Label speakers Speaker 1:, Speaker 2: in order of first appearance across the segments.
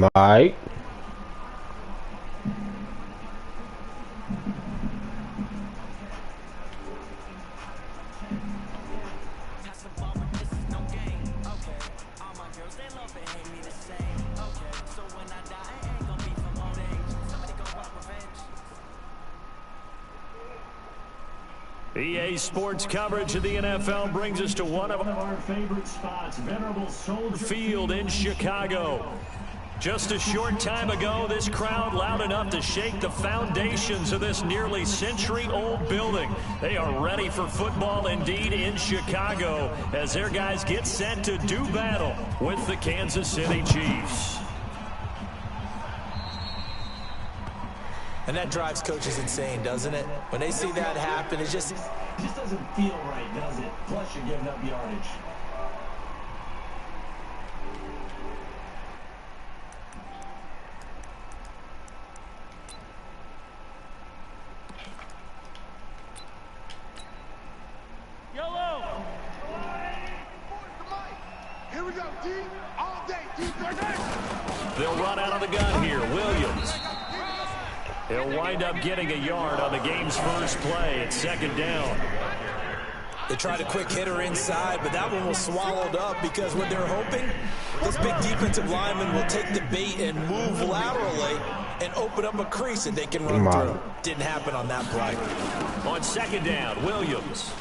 Speaker 1: Mike.
Speaker 2: EA Sports coverage of the NFL brings us to one of our favorite spots, Venerable Soldier Field in Chicago. Just a short time ago, this crowd loud enough to shake the foundations of this nearly century-old building. They are ready for football indeed in Chicago as their guys get set to do battle with the Kansas City Chiefs.
Speaker 3: And that drives coaches insane, doesn't it? When they see that happen, it just doesn't feel right, does it? Plus, you're giving up yardage.
Speaker 4: Yellow! Here we go, D. All day, D.
Speaker 2: They'll run out of the gun here. Williams. He'll wind up getting a yard on the game's first play. It's second down.
Speaker 3: They tried a quick hitter inside, but that one was swallowed up because what they're hoping, this big defensive lineman will take the bait and move laterally and open up a crease that they can run through. Didn't happen on that play.
Speaker 2: On second down, Williams.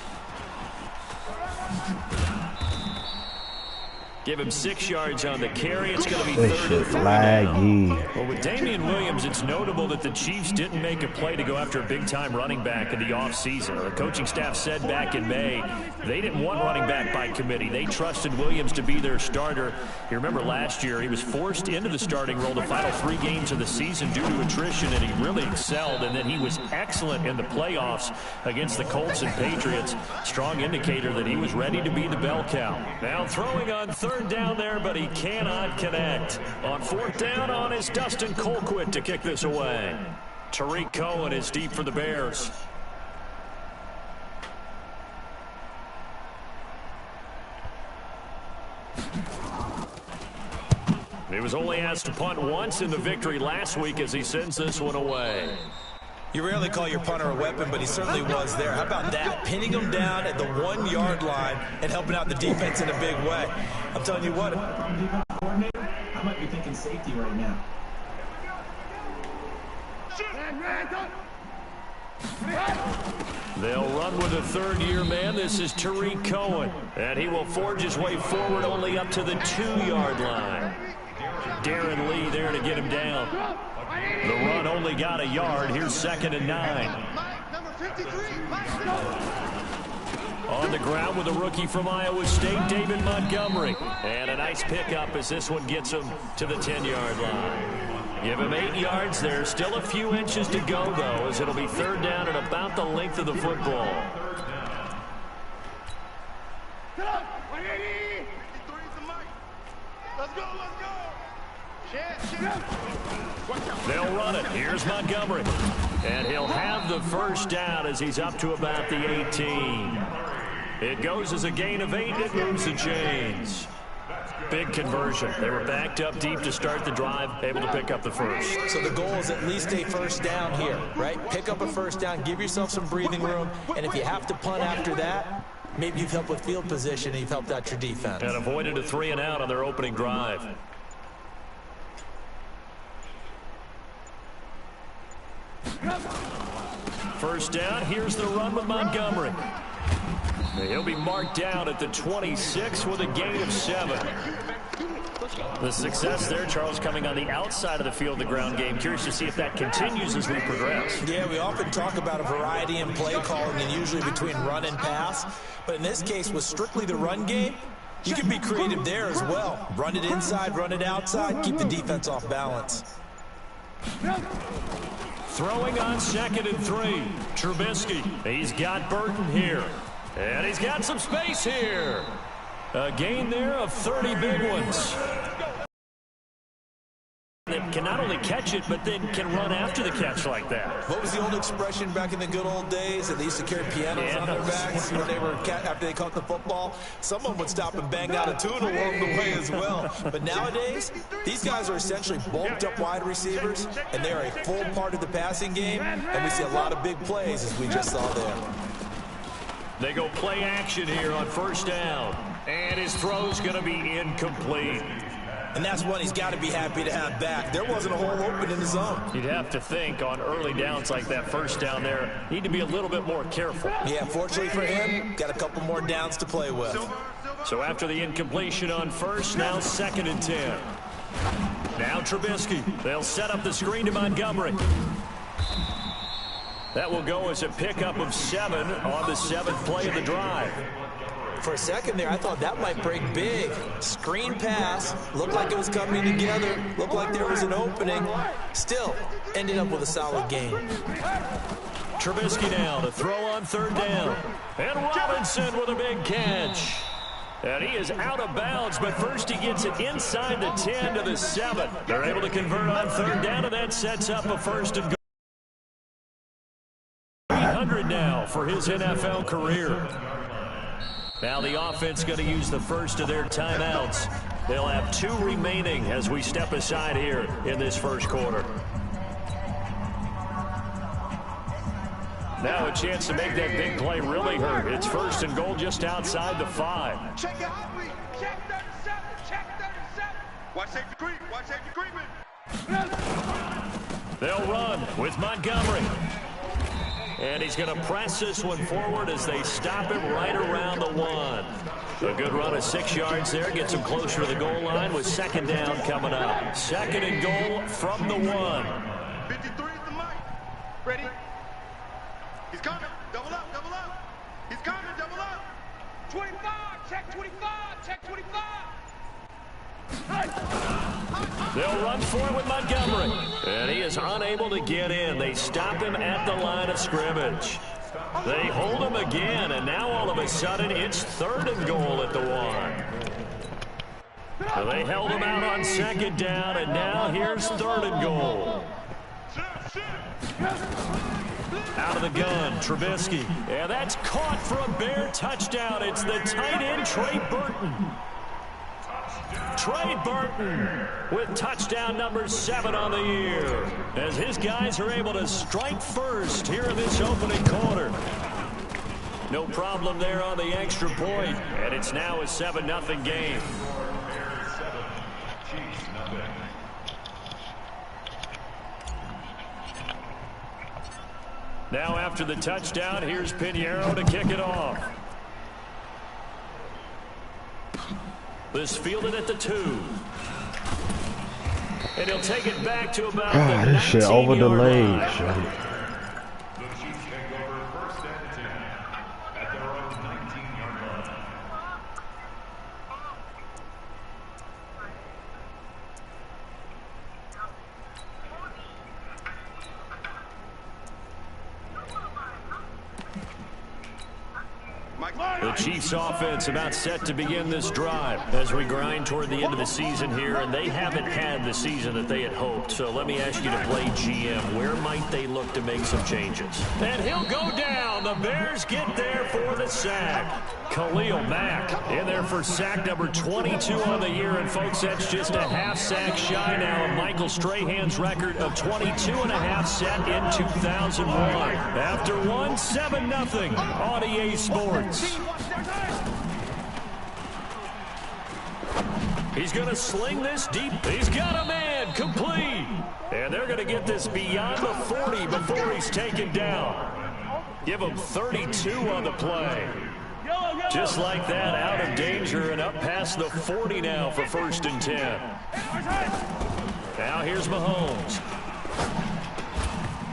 Speaker 2: Give him 6 yards on the carry. It's going to be third and down. Well, with Damian Williams, it's notable that the Chiefs didn't make a play to go after a big-time running back in the offseason. The coaching staff said back in May they didn't want running back by committee. They trusted Williams to be their starter. You remember last year he was forced into the starting role the final 3 games of the season due to attrition, and he really excelled. And then he was excellent in the playoffs against the Colts and Patriots. Strong indicator that he was ready to be the bell cow. Now throwing on third down there, but he cannot connect. On fourth down on is Dustin Colquitt to kick this away. Tariq Cohen is deep for the Bears. He was only asked to punt once in the victory last week as he sends this one away.
Speaker 3: You rarely call your punter a weapon, but he certainly was there. How about that? Pinning him down at the 1-yard line and helping out the defense in a big way. I'm telling you what. I might be thinking safety right now.
Speaker 2: They'll run with a third-year man. This is Tariq Cohen, and he will forge his way forward only up to the 2-yard line. Darren Lee there to get him down. The run only got a yard. Here's second and 9. On the ground with a rookie from Iowa State, David Montgomery. And a nice pickup as this one gets him to the 10-yard line. Give him 8 yards there. Still a few inches to go, though, as it'll be third down and about the length of the football.
Speaker 4: Let's go, let's go.
Speaker 2: They'll run it. Here's Montgomery. And he'll have the first down as he's up to about the 18. It goes as a gain of 8. It moves the chains. Big conversion. They were backed up deep to start the drive, able to pick up the first.
Speaker 3: So the goal is at least a first down here, right? Pick up a first down, give yourself some breathing room, and if you have to punt after that, maybe you've helped with field position and you've helped out your defense.
Speaker 2: And avoided a 3-and-out on their opening drive. First down, here's the run with Montgomery. He'll be marked down at the 26 with a gain of 7. The success there, Charles, coming on the outside of the field, the ground game. Curious to see if that continues as we progress.
Speaker 3: Yeah, we often talk about a variety in play calling and usually between run and pass. But in this case, with strictly the run game, you can be creative there as well. Run it inside, run it outside, keep the defense off balance.
Speaker 2: Throwing on second and 3. Trubisky. He's got Burton here. And he's got some space here. A gain there of 30 big ones. That can not only catch it, but then can run after the catch like that.
Speaker 3: What was the old expression back in the good old days that they used to carry pianos on their backs when they were after they caught the football? Someone would stop and bang out a tune along the way as well. But nowadays, these guys are essentially bulked up wide receivers, and they are a full part of the passing game, and we see a lot of big plays as we just saw there.
Speaker 2: They go play action here on first down, and his throw's going to be incomplete.
Speaker 3: And that's one he's got to be happy to have back. There wasn't a hole open in the zone.
Speaker 2: You'd have to think on early downs like that first down there, need to be a little bit more careful.
Speaker 3: Yeah, fortunately for him, got a couple more downs to play with.
Speaker 2: So after the incompletion on first, now 2nd and 10. Now Trubisky. They'll set up the screen to Montgomery. That will go as a pickup of 7 on the 7th play of the drive.
Speaker 3: For a second there, I thought that might break big. Screen pass, looked like it was coming together, looked like there was an opening. Still, ended up with a solid gain.
Speaker 2: Trubisky now to throw on 3rd down. And Robinson with a big catch. And he is out of bounds, but first he gets it inside the 10 to the 7. They're able to convert on 3rd down, and that sets up a 1st and goal. 300 now for his NFL career. Now the offense going to use the first of their timeouts. They'll have 2 remaining as we step aside here in this first quarter. Now a chance to make that big play really hurt. It's 1st and goal just outside the 5.
Speaker 4: Check it out, please. Check 37. Check 37. Watch safety creep. Watch safety creeping.
Speaker 2: They'll run with Montgomery. And he's going to press this one forward as they stop him right around the 1. A good run of 6 yards there. Gets him closer to the goal line with 2nd down coming up. 2nd and goal from the 1.
Speaker 4: 53 is the mic. Ready? He's coming. Double up. Double up. He's coming. Double up. 25. Check 25. Check 25.
Speaker 2: They'll run for it with Montgomery. And he is unable to get in. They stop him at the line of scrimmage. They hold him again, and now all of a sudden it's 3rd and goal at the 1. So they held him out on 2nd down, and now here's 3rd and goal. Out of the gun, Trubisky. And that's caught for a Bear touchdown. It's the tight end, Trey Burton. Trey Burton with touchdown number 7 on the year as his guys are able to strike first here in this opening quarter. No problem there on the extra point, and it's now a 7-0 game. Now after the touchdown, here's Pinheiro to kick it off. This fielded at the 2. And he'll take it back to about the 19-yard
Speaker 1: this shit over the leg.
Speaker 2: line.
Speaker 5: The Chiefs take over 1st and 10 at their own 19-yard line.
Speaker 2: The Chiefs offense about set to begin this drive as we grind toward the end of the season here, and they haven't had the season that they had hoped. So let me ask you to play GM. Where might they look to make some changes? And he'll go down. The Bears get there for the sack. Khalil Mack in there for sack number 22 on the year, and folks, that's just a half sack shy now of Michael Strahan's record of 22.5 set in 2001. After 7-0 on EA Sports. He's going to sling this deep. He's got a man complete. And they're going to get this beyond the 40 before he's taken down. Give him 32 on the play. Just like that, out of danger and up past the 40 now for 1st and 10. Now here's Mahomes.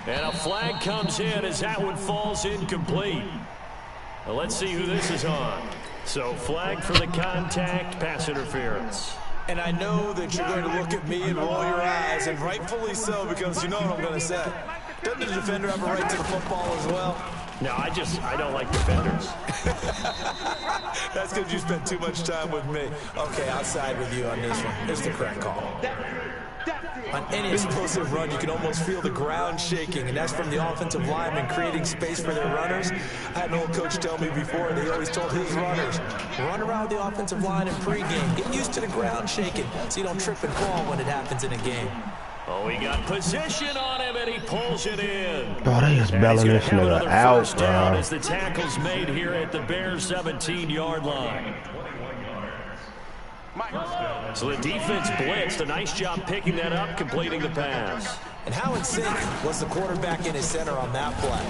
Speaker 2: And a flag comes in as that one falls incomplete. Well, let's see who this is on. So flag for the contact, pass interference.
Speaker 3: And I know that you're going to look at me and roll your eyes, and rightfully so, because you know what I'm going to say. Doesn't the defender have a right to the football as well?
Speaker 2: No, I don't like defenders.
Speaker 3: That's because you spent too much time with me. Okay, I'll side with you on this one. It's the correct call. On any explosive run, you can almost feel the ground shaking, and that's from the offensive linemen creating space for their runners. I had an old coach tell me before, they always told his runners, run around the offensive line in pregame. Get used to the ground shaking so you don't trip and fall when it happens in a game.
Speaker 2: Oh, he got position on him, and he pulls it in.
Speaker 1: Bro, they just belling this nigga out, bro.
Speaker 2: As the tackle's made here at the Bears' 17-yard line. So the defense blitzed. A nice job picking that up, completing the pass.
Speaker 3: And how in sync was the quarterback in his center on that play?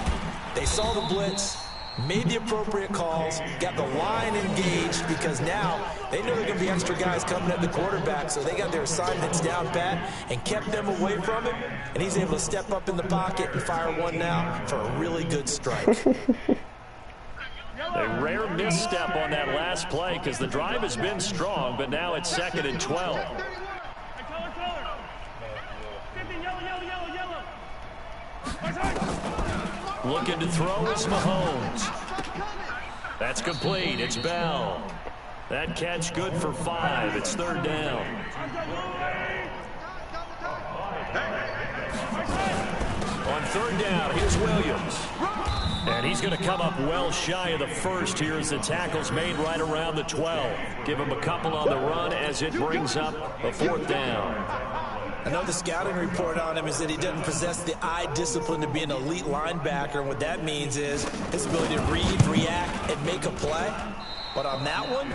Speaker 3: They saw the blitz, made the appropriate calls, got the line engaged because now they know there are going to be extra guys coming at the quarterback, so they got their assignments down pat and kept them away from him, and he's able to step up in the pocket and fire one now for a really good strike.
Speaker 2: A rare misstep on that last play because the drive has been strong, but now it's 2nd and 12. Looking to throw is Mahomes. That's complete. It's Bell. That catch good for 5. It's 3rd down. On 3rd down, here's Williams. And he's going to come up well shy of the first here as the tackle's made right around the 12. Give him a couple on the run as it brings up a 4th down.
Speaker 3: I know the scouting report on him is that he doesn't possess the eye discipline to be an elite linebacker. And what that means is his ability to read, react, and make a play. But on that one,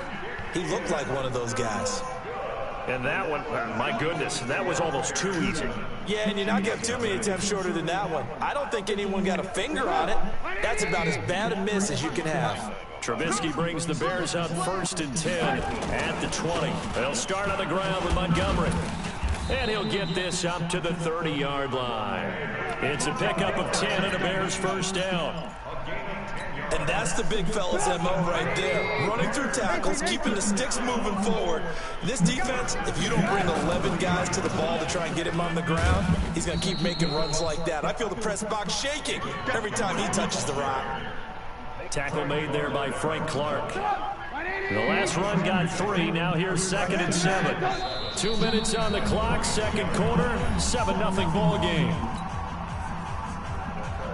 Speaker 3: he looked like one of those guys.
Speaker 2: And that one, my goodness, that was almost too easy.
Speaker 3: Yeah, and you're not getting too many attempts shorter than that one. I don't think anyone got a finger on it. That's about as bad a miss as you can have.
Speaker 2: Trubisky brings the Bears up 1st and 10 at the 20. They'll start on the ground with Montgomery. And he'll get this up to the 30-yard line. It's a pickup of 10 and a Bears 1st down.
Speaker 3: And that's the big fella's MO right there. Running through tackles, keeping the sticks moving forward. This defense, if you don't bring 11 guys to the ball to try and get him on the ground, he's going to keep making runs like that. I feel the press box shaking every time he touches the rock.
Speaker 2: Tackle made there by Frank Clark. The last run got 3. Now here's 2nd and 7. 2 minutes on the clock, 2nd quarter, 7-0 ball game.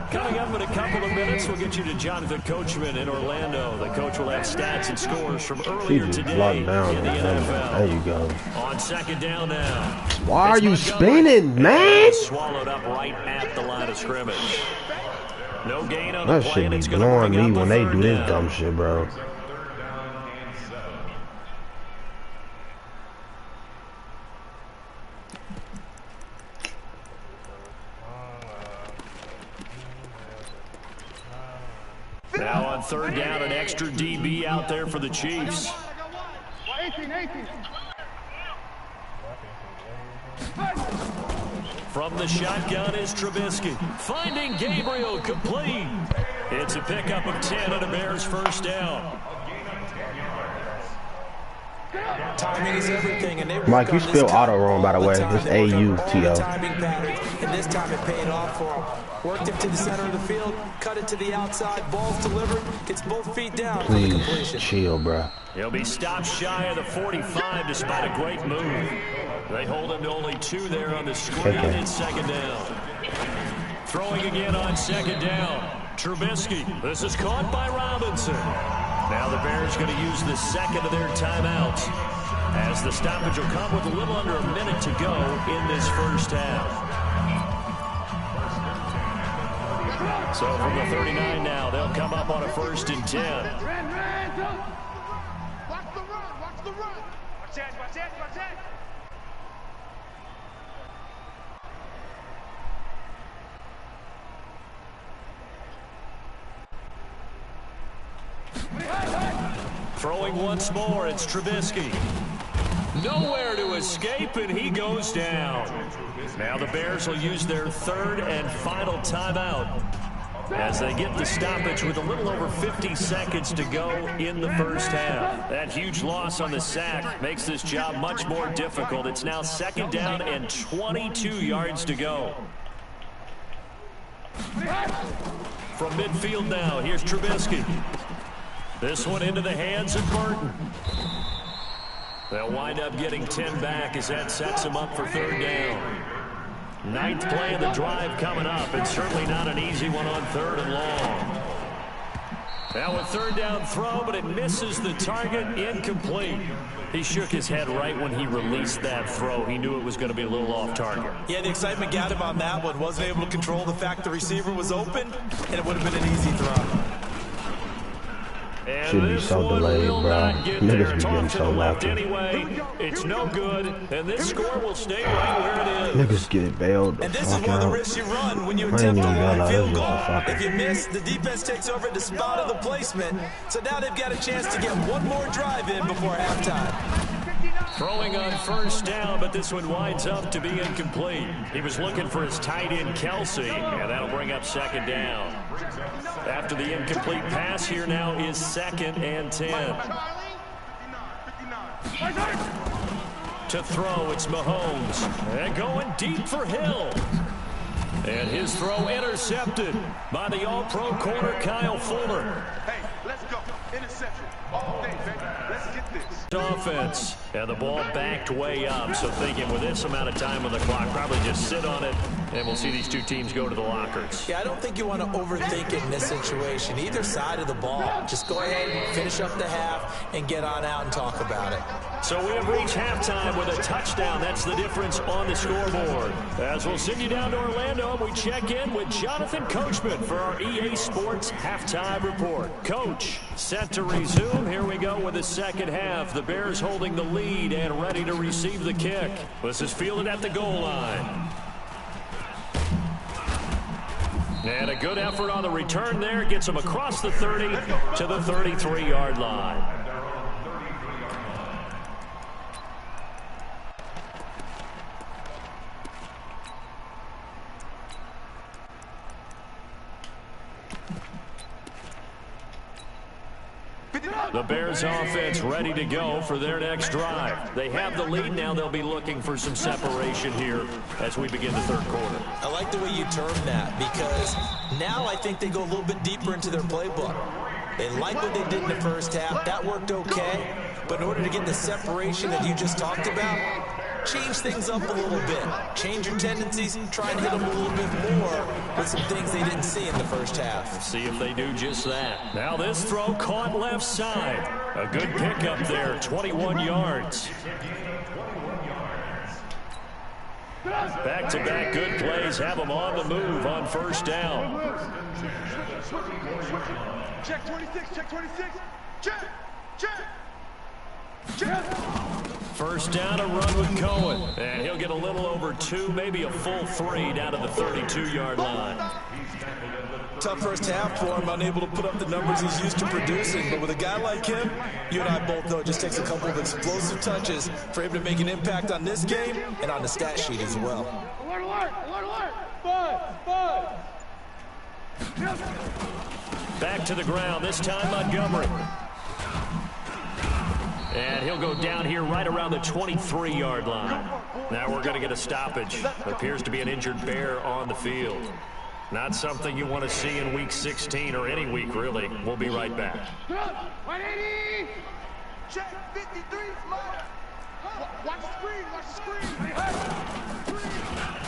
Speaker 2: Coming up in a couple of minutes, we'll get you to Jonathan Coachman in Orlando. The coach will have stats and scores from earlier today in the NFL.
Speaker 1: There you go.
Speaker 2: On 2nd down now.
Speaker 1: Why are you spinning, man?
Speaker 2: Swallowed up right at the line of scrimmage. No gain on the
Speaker 1: that
Speaker 2: play,
Speaker 1: shit
Speaker 2: and
Speaker 1: be
Speaker 2: it's going to
Speaker 1: blowing
Speaker 2: bring
Speaker 1: me
Speaker 2: up
Speaker 1: when they
Speaker 2: 3rd
Speaker 1: do this
Speaker 2: down.
Speaker 1: dumb shit, bro.
Speaker 2: Now on 3rd down, an extra DB out there for the Chiefs.
Speaker 4: 18.
Speaker 2: From the shotgun is Trubisky. Finding Gabriel, complete. It's a pickup of 10 and a Bears 1st down.
Speaker 3: Timing is everything, and they
Speaker 1: Mike, you spelled auto wrong, by the way. It's A-U-T-O.
Speaker 3: Timing patterns, and this time it paid off for him. Worked it to the center of the field, cut it to the outside, ball's delivered, gets both feet down for the completion.
Speaker 1: Please chill, bro.
Speaker 2: He'll be stopped shy of the 45 despite a great move. They hold him to only 2 there on the screen. It's 2nd down. Throwing again on 2nd down. Trubisky. This is caught by Robinson. Now the Bears going to use the 2nd of their timeouts, as the stoppage will come with a little under a minute to go in this 1st half. So from the 39 now, they'll come up on a 1st and 10.
Speaker 4: Watch the run. Watch the run. Watch that.
Speaker 2: Throwing once more, it's Trubisky. Nowhere to escape, and he goes down. Now the Bears will use their 3rd and final timeout as they get the stoppage with a little over 50 seconds to go in the 1st half. That huge loss on the sack makes this job much more difficult. It's now 2nd down and 22 yards to go. From midfield now, here's Trubisky. This one into the hands of Burton. They'll wind up getting 10 back as that sets them up for 3rd down. 9th play of the drive coming up. It's certainly not an easy one on 3rd and long. Now a 3rd down throw, but it misses the target, incomplete. He shook his head right when he released that throw. He knew it was going to be a little off target.
Speaker 3: Yeah, the excitement got him on that one. Wasn't able to control the fact the receiver was open, and it would have been an easy throw.
Speaker 2: And
Speaker 1: should be so delayed, bro. Niggas be getting so lucky.
Speaker 2: Anyway, it's no good, and this score will stay right where it is.
Speaker 1: Niggas get bailed.
Speaker 3: And this is one of the risks you run when you attempt a long field goal. If you miss, the defense takes over at the spot of the placement. So now they've got a chance to get one more drive in before halftime.
Speaker 2: Throwing on 1st down, but this one winds up to be incomplete. He was looking for his tight end, Kelsey, and that'll bring up 2nd down. After the incomplete pass, here now is 2nd and 10. To throw, it's Mahomes. And going deep for Hill. And his throw intercepted by the All-Pro corner, Kyle Fuller.
Speaker 4: Hey, let's go. Interception. All day, baby. Let's get this.
Speaker 2: Offense, and the ball backed way up, so thinking with this amount of time on the clock, probably just sit on it, and we'll see these two teams go to the lockers.
Speaker 3: Yeah, I don't think you want to overthink it in this situation. Either side of the ball. Just go ahead and finish up the half and get on out and talk about it.
Speaker 2: So we have reached halftime with a touchdown. That's the difference on the scoreboard. As we'll send you down to Orlando, and we check in with Jonathan Coachman for our EA Sports Halftime Report. Coach, set to resume. Here we go with the second half. The Bears holding the lead and ready to receive the kick. This is fielded at the goal line. And a good effort on the return there. Gets him across the 30 to the 33-yard line. The Bears offense ready to go for their next drive. They have the lead now. They'll be looking for some separation here as we begin the 3rd quarter.
Speaker 3: I like the way you termed that because now I think they go a little bit deeper into their playbook. They like what they did in the 1st half. That worked okay. But in order to get the separation that you just talked about, change things up a little bit. Change your tendencies. Try and hit them a little bit more with some things they didn't see in the 1st half.
Speaker 2: See if they do just that. Now this throw caught left side. A good pickup there, 21 yards. Back-to-back good plays have them on the move on 1st down.
Speaker 4: Check 26, check 26. Check, check. Check.
Speaker 2: 1st down, a run with Cohen. And he'll get a little over 2, maybe a full 3 down to the 32-yard line.
Speaker 3: Tough 1st half for him, unable to put up the numbers he's used to producing. But with a guy like him, you and I both know it just takes a couple of explosive touches for him to make an impact on this game and on the stat sheet as well.
Speaker 4: Alert, alert, alert, alert. Five.
Speaker 2: Back to the ground, this time Montgomery. And he'll go down here right around the 23-yard line. Now we're going to get a stoppage. Appears to be an injured Bear on the field. Not something you want to see in Week 16 or any week, really. We'll be right back.
Speaker 4: 180. Check 53. Watch the screen. Watch the screen.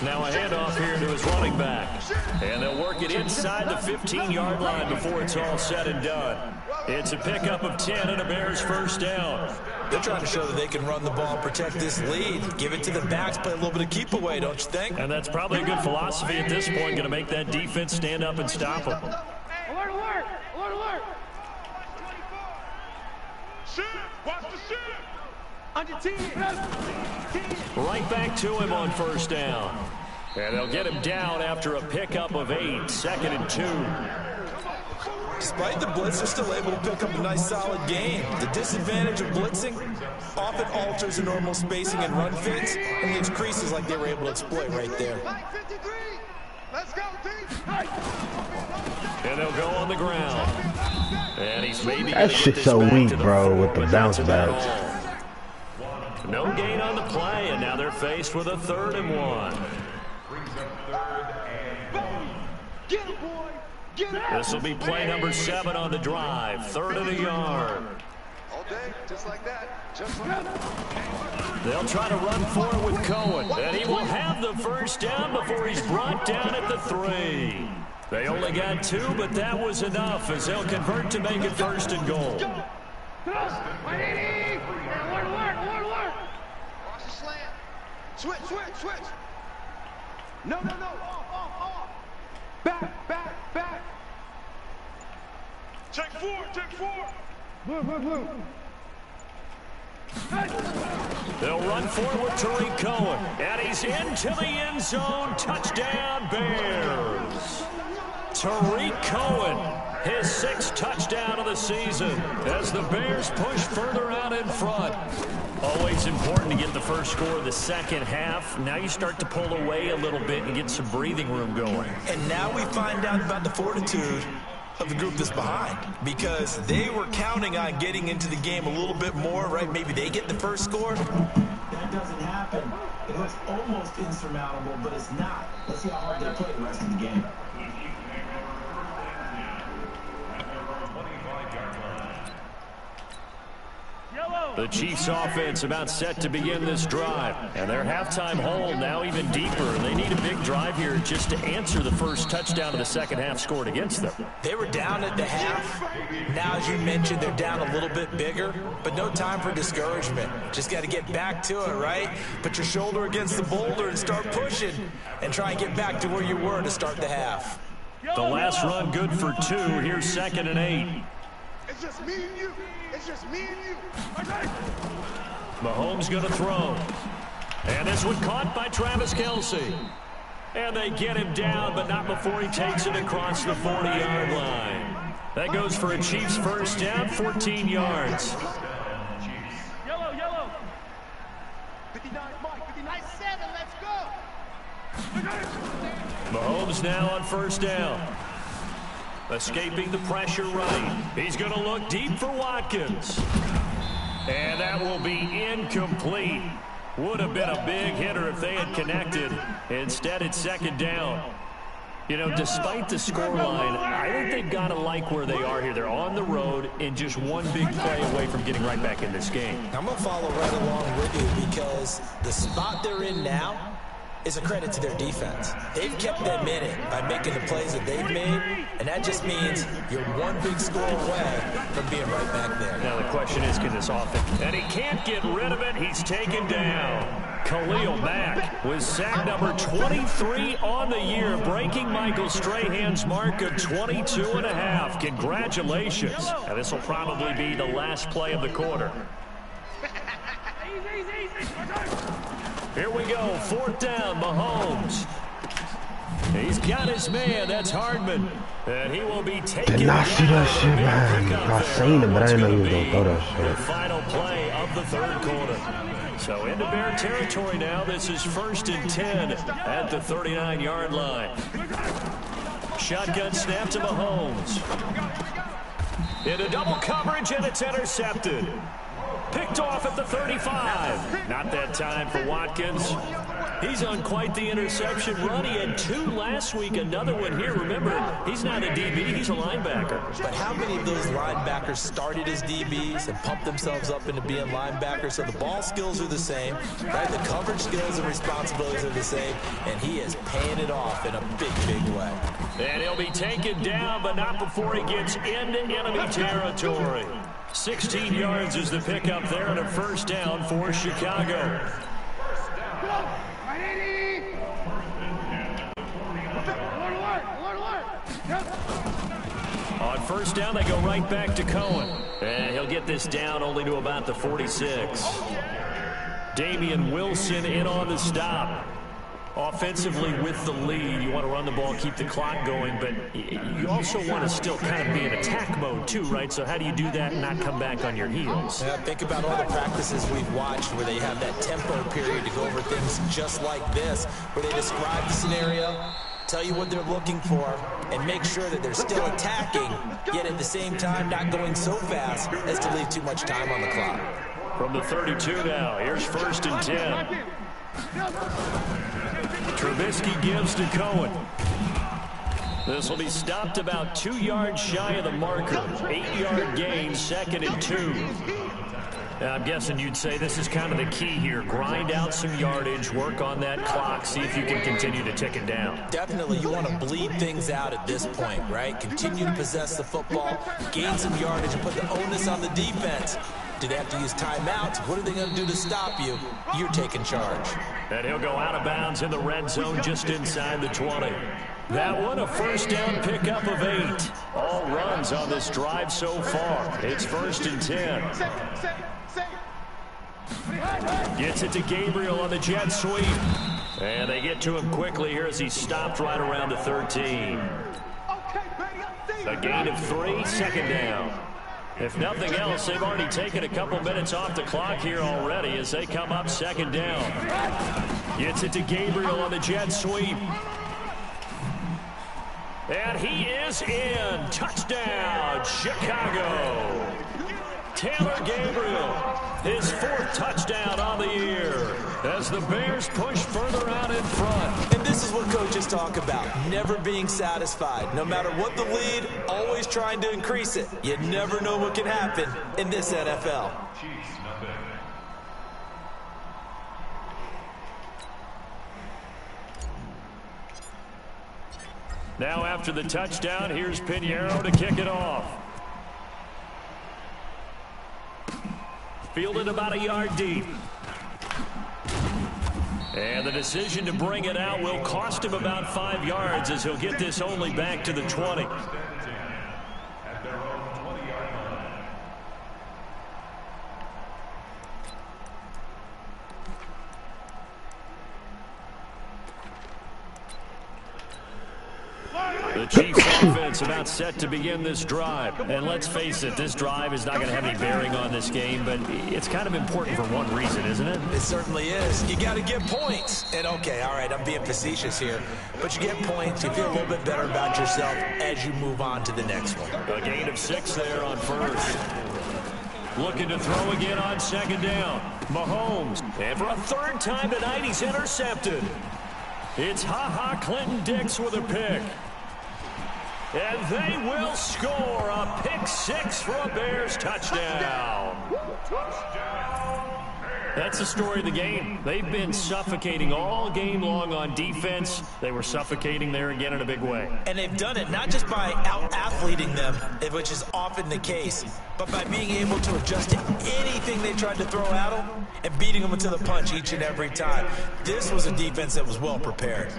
Speaker 2: Now a handoff here to his running back. And they'll work it inside the 15-yard line before it's all said and done. It's a pickup of 10 and a Bears 1st down.
Speaker 3: They're trying to show that they can run the ball and protect this lead. Give it to the backs, play a little bit of keep away, don't you think?
Speaker 2: And that's probably a good philosophy at this point, going to make that defense stand up and stop them.
Speaker 4: Alert, alert, alert, alert. Shoot, watch the shoot. Under 10.
Speaker 2: Right back to him on 1st down. And they'll get him down after a pickup of 8, 2nd and 2.
Speaker 3: Despite the blitz, they're still able to pick up a nice solid gain. The disadvantage of blitzing often alters the normal spacing and run fits and leaves creases like they were able to exploit right there.
Speaker 4: Let's go, team.
Speaker 2: And they'll go on the ground. And he's maybe
Speaker 1: that shit's so weak, bro, with the bounce backs.
Speaker 2: No gain on the play, and now they're faced with a 3rd and 1.
Speaker 4: Get him, boy.
Speaker 2: This will be play number 7 on the drive. 3rd of the yard.
Speaker 4: All day, just like that. Just like that.
Speaker 2: They'll try to run for it with Cohen. And he will have the first down before he's brought down at the 3. They only got 2, but that was enough as they'll convert to make it 1st and goal.
Speaker 4: Watch the slant. Switch. No. Off. Back. Check 4. Move.
Speaker 2: They'll run forward with Tariq Cohen. And he's into the end zone. Touchdown, Bears. Tariq Cohen, his 6th touchdown of the season as the Bears push further out in front. Always important to get the first score of the second half. Now you start to pull away a little bit and get some breathing room going.
Speaker 3: And now we find out about the fortitude of the group that's behind, because they were counting on getting into the game a little bit more, right? Maybe they get the first score.
Speaker 6: That doesn't happen. It looks almost insurmountable, but it's not. Let's see how hard they play the rest of the game.
Speaker 2: The Chiefs offense about set to begin this drive. And their halftime hole now even deeper. They need a big drive here just to answer the first touchdown of the second half scored against them.
Speaker 3: They were down at the half. Now, as you mentioned, they're down a little bit bigger, but no time for discouragement. Just got to get back to it, right? Put your shoulder against the boulder and start pushing and try and get back to where you were to start the half.
Speaker 2: The last run good for 2. Here's 2nd and 8.
Speaker 4: It's just me and you.
Speaker 2: Mahomes going to throw. And this one caught by Travis Kelce. And they get him down, but not before he takes it across the 40-yard line. That goes for a Chiefs first down, 14 yards.
Speaker 4: Yellow. 59, Mike. 59-7, let's go.
Speaker 2: Mahomes now on first down. Escaping the pressure right. He's going to look deep for Watkins. And that will be incomplete. Would have been a big hitter if they had connected. Instead, it's 2nd down. You know, despite the scoreline, I think they've got to like where they are here. They're on the road and just one big play away from getting right back in this game.
Speaker 3: I'm going to follow right along with you, because the spot they're in now is a credit to their defense. They've kept them in it by making the plays that they've made, and that just means you're one big score away from being right back there.
Speaker 2: Now the question is, can this offense? And he can't get rid of it. He's taken down. Khalil Mack with sack number 23 on the year, breaking Michael Strahan's mark of 22.5. Congratulations. Now this will probably be the last play of the quarter. Here we go, 4th down, Mahomes. He's got his man, that's Hardman. And he will be taken
Speaker 1: Did not see that shit, man. I seen it, but I didn't know he was going to throw that shit.
Speaker 2: The final play of the 3rd quarter. So into Bear territory now. This is 1st and 10 at the 39-yard line. Shotgun snap to Mahomes. Into double coverage, and it's intercepted. Picked off at the 35. Not that time for Watkins. He's on quite the interception run. He had 2 last week, another one here. Remember, he's not a DB, he's a linebacker.
Speaker 3: But how many of those linebackers started as DBs and pumped themselves up into being linebackers? So the ball skills are the same, right? The coverage skills and responsibilities are the same, and he is paying it off in a big, big way.
Speaker 2: And he'll be taken down, but not before he gets into enemy territory. 16 yards is the pickup there, and a first down for Chicago. On first down, they go right back to Cohen. And he'll get this down only to about the 46. Damian Wilson in on the stop. Offensively with the lead, you want to run the ball, keep the clock going, but you also want to still kind of be in attack mode too, right? So how do you do that and not come back on your heels?
Speaker 3: Yeah, think about all the practices we've watched where they have that tempo period to go over things just like this, where they describe the scenario, tell you what they're looking for, and make sure that they're still attacking, yet at the same time not going so fast as to leave too much time on the clock.
Speaker 2: From the 32 now, here's 1st and 10. Trubisky gives to Cohen. This will be stopped about 2 yards shy of the marker. 8-yard gain, 2nd and 2. Now, I'm guessing you'd say this is kind of the key here. Grind out some yardage, work on that clock, see if you can continue to tick it down.
Speaker 3: Definitely, you want to bleed things out at this point, right? Continue to possess the football, gain some yardage, and put the onus on the defense. Do they have to use timeouts? What are they going to do to stop you? You're taking charge.
Speaker 2: And he'll go out of bounds in the red zone just inside the 20. That one, a first down pickup of 8. All runs on this drive so far. It's 1st and 10. Gets it to Gabriel on the jet sweep. And they get to him quickly here as he's stopped right around the 13. A gain of 3, 2nd down. If nothing else, they've already taken a couple minutes off the clock here already as they come up 2nd down. Gets it to Gabriel on the jet sweep. And he is in. Touchdown, Chicago. Taylor Gabriel, his 4th touchdown on the year as the Bears push further out in front.
Speaker 3: And this is what coaches talk about, never being satisfied. No matter what the lead, always trying to increase it. You never know what can happen in this NFL.
Speaker 2: Now after the touchdown, here's Pinheiro to kick it off. Fielded about a yard deep. And the decision to bring it out will cost him about 5 yards as he'll get this only back to the 20. The Chiefs offense about set to begin this drive. And let's face it, this drive is not going to have any bearing on this game, but it's kind of important for one reason, isn't it?
Speaker 3: It certainly is. You got to get points. And okay, all right, I'm being facetious here, but you get points, you feel a little bit better about yourself as you move on to the next one.
Speaker 2: A gain of 6 there on 1st. Looking to throw again on 2nd down. Mahomes. And for a 3rd time tonight, he's intercepted. It's Ha-Ha Clinton-Dix with a pick. And they will score a pick 6 for a Bears touchdown. That's the story of the game. They've been suffocating all game long on defense. They were suffocating there again in a big way.
Speaker 3: And they've done it not just by out-athleting them, which is often the case, but by being able to adjust to anything they tried to throw at them and beating them to the punch each and every time. This was a defense that was well prepared.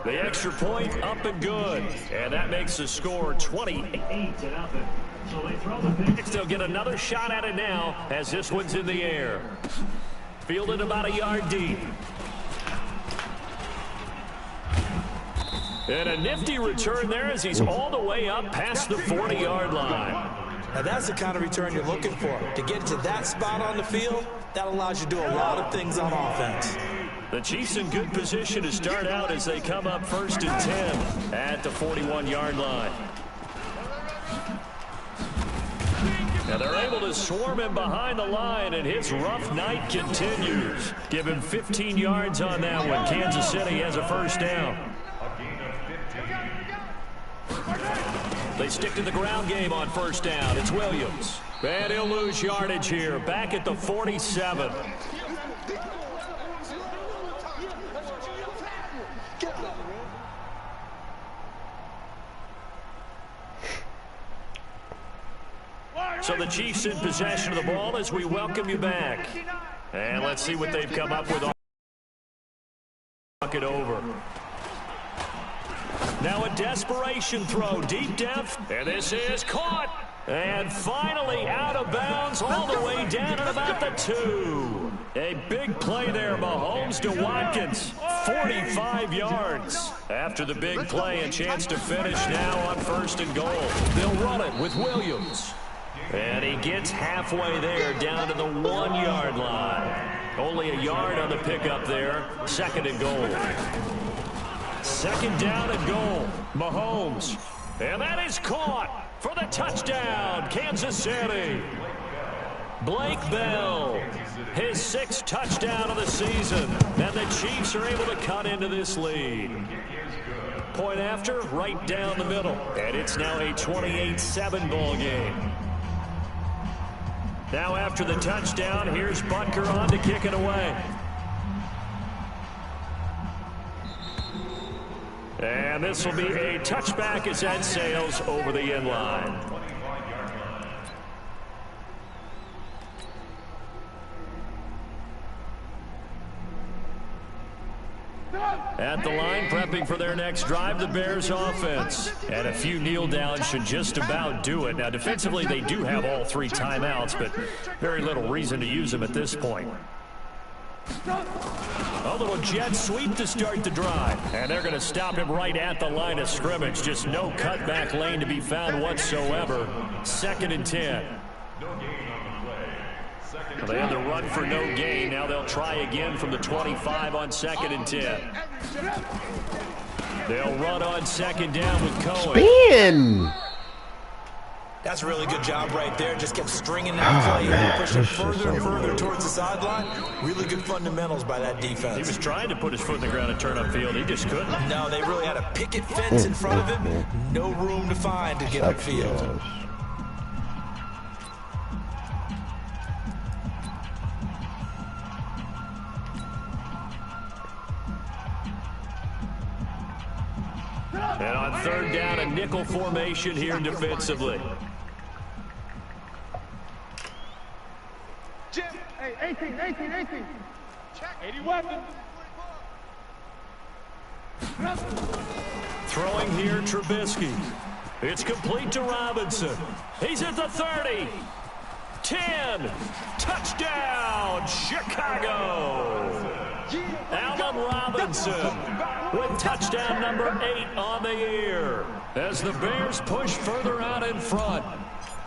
Speaker 2: The extra point up and good. And that makes the score 28-0. So they throw the pick. They'll get another shot at it now as this one's in the air. Fielded about a yard deep. And a nifty return there as he's all the way up past the 40-yard line.
Speaker 3: Now that's the kind of return you're looking for. To get to that spot on the field, that allows you to do a lot of things on offense.
Speaker 2: The Chiefs in good position to start out as they come up 1st and 10 at the 41-yard line. Now they're able to swarm him behind the line, and his rough night continues. Give him 15 yards on that one. Kansas City has a 1st down. They stick to the ground game on 1st down. It's Williams. And he'll lose yardage here. Back at the 47. So the Chiefs in possession of the ball as we welcome you back. And let's see what they've come up with. Knock it over. Now a desperation throw, deep depth, and this is caught. And finally out of bounds all the way down at about the 2. A big play there, Mahomes to Watkins, 45 yards. After the big play, a chance to finish now on 1st and goal. They'll run it with Williams. And he gets halfway there, down to the 1-yard line. Only a yard on the pickup there. 2nd and goal. 2nd down and goal. Mahomes. And that is caught for the touchdown, Kansas City. Blake Bell, his 6th touchdown of the season. And the Chiefs are able to cut into this lead. Point after, right down the middle. And it's now a 28-7 ball game. Now after the touchdown, here's Butker on to kick it away. And this will be a touchback as that sails over the end line. At the line, prepping for their next drive, the Bears offense. And a few kneel downs should just about do it. Now, defensively, they do have all 3 timeouts, but very little reason to use them at this point. A little jet sweep to start the drive. And they're going to stop him right at the line of scrimmage. Just no cutback lane to be found whatsoever. 2nd and 10. They had the run for no gain. Now they'll try again from the 25 on 2nd and 10. They'll run on 2nd down with Cohen.
Speaker 1: Spin!
Speaker 3: That's a really good job right there. Just kept stringing that play, pushing further and further towards the sideline. Really good fundamentals by that defense. He
Speaker 2: was trying to put his foot in the ground and turn upfield. He just couldn't.
Speaker 3: No, they really had a picket fence in front of him. No room to find to get upfield.
Speaker 2: And on 3rd down, a nickel formation here defensively.
Speaker 4: Jim, hey, 18. Check. 80 weapons.
Speaker 2: Throwing here, Trubisky. It's complete to Robinson. He's at the 30. 10. Touchdown, Chicago. Allen Robinson with touchdown number 8 on the year as the Bears push further out in front.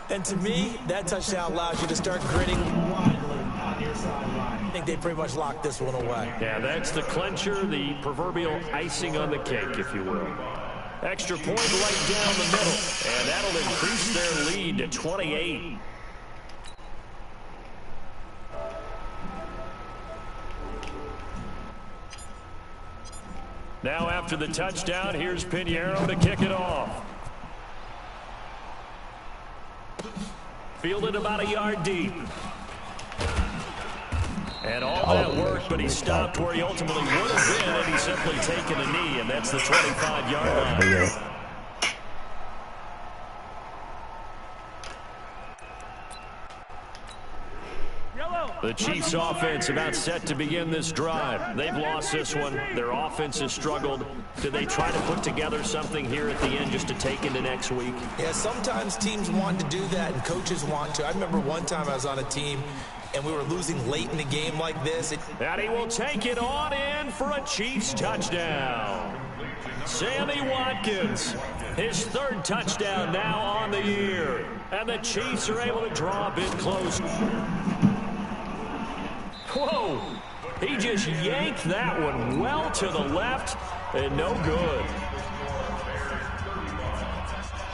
Speaker 3: And to me, that touchdown allows you to start gritting. I think they pretty much locked this one away.
Speaker 2: Yeah, that's the clincher, the proverbial icing on the cake, if you will. Extra point right down the middle, and that'll increase their lead to 28. Now after the touchdown, here's Pinheiro to kick it off. Fielded about a yard deep. And all that work, but he stopped where he ultimately would have been had he simply taken a knee, and that's the 25-yard line. The Chiefs offense about set to begin this drive. They've lost this one. Their offense has struggled. Do they try to put together something here at the end just to take into next week?
Speaker 3: Yeah, sometimes teams want to do that and coaches want to. I remember one time I was on a team and we were losing late in the game like this.
Speaker 2: And he will take it on in for a Chiefs touchdown. Sammy Watkins, his 3rd touchdown now on the year. And the Chiefs are able to draw a bit close. Whoa, he just yanked that one well to the left and no good.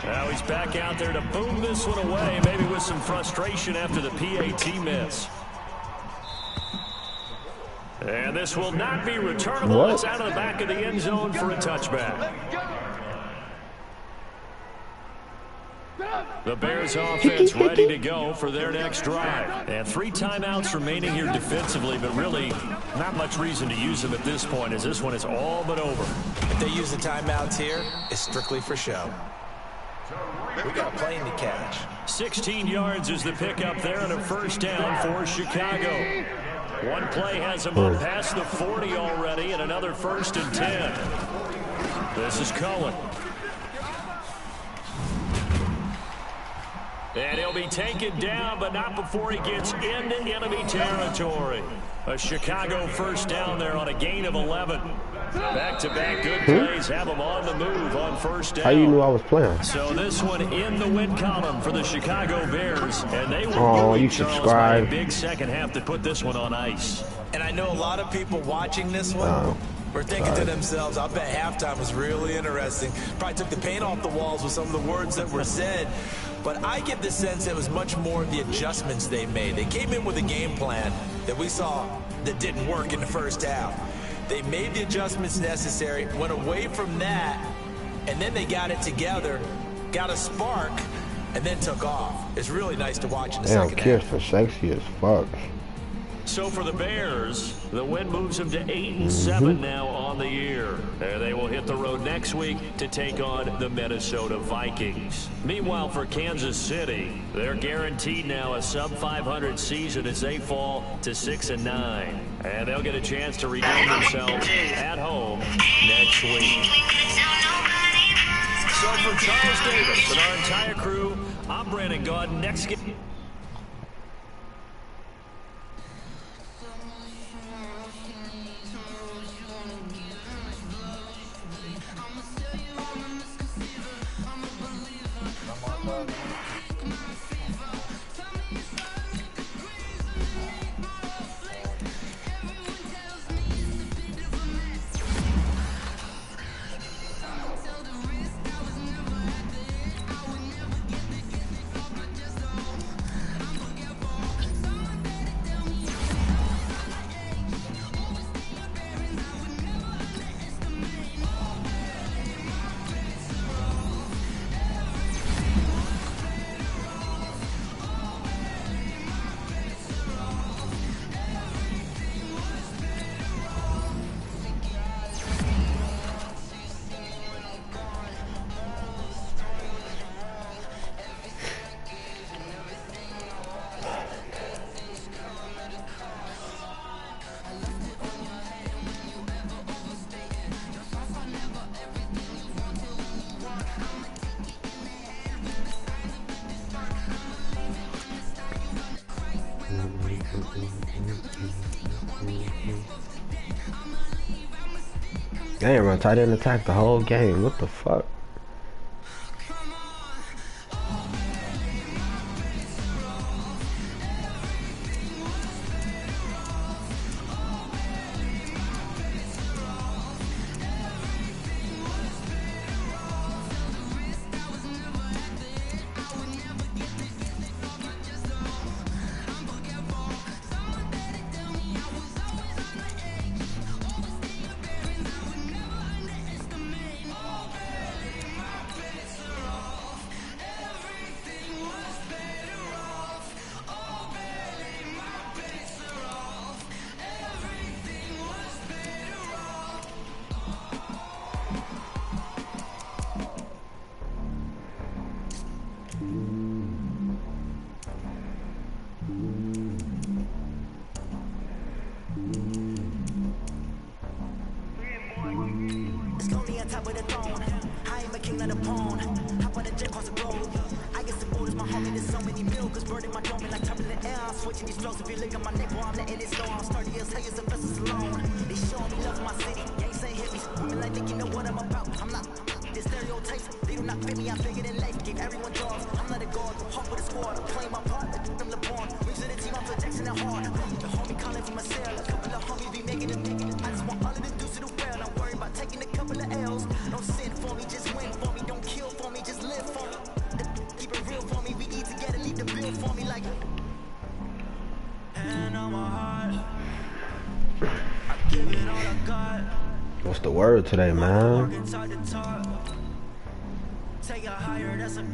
Speaker 2: Now he's back out there to boom this one away, maybe with some frustration after the PAT miss. And this will not be returnable. It's out of the back of the end zone for a touchback. The Bears offense ready to go for their next drive. And 3 timeouts remaining here defensively, but really not much reason to use them at this point as this one is all but over.
Speaker 3: If they use the timeouts here, it's strictly for show. We got a plane to catch.
Speaker 2: 16 yards is the pickup there and a 1st down for Chicago. One play has them up past the 40 already and another 1st and 10. This is Cohen. And he'll be taken down, but not before he gets into enemy territory. A Chicago 1st down there on a gain of 11. Back-to-back good plays have them on the move on 1st down.
Speaker 1: How you knew I was playing?
Speaker 2: So this one in the win column for the Chicago Bears. And they will
Speaker 1: you
Speaker 2: Charles
Speaker 1: subscribe.
Speaker 2: by a big 2nd half to put this one on ice.
Speaker 3: And I know a lot of people watching this one were thinking to themselves, I bet halftime was really interesting. Probably took the paint off the walls with some of the words that were said. But I get the sense it was much more of the adjustments they made. They came in with a game plan that we saw that didn't work in the 1st half. They made the adjustments necessary, went away from that, and then they got it together, got a spark, and then took off. It's really nice to watch in the second half.
Speaker 1: Kids for sexy as fuck.
Speaker 2: So for the Bears, the win moves them to 8-7 now on the year. And they will hit the road next week to take on the Minnesota Vikings. Meanwhile, for Kansas City, they're guaranteed now a sub-500 season as they fall to 6-9. And they'll get a chance to redeem themselves at home next week. So for Charles Davis and our entire crew, I'm Brandon Gaudin. Next game.
Speaker 1: Damn, bro, tight end attack the whole game. What the fuck? What's the word today, man? Take it higher, that's a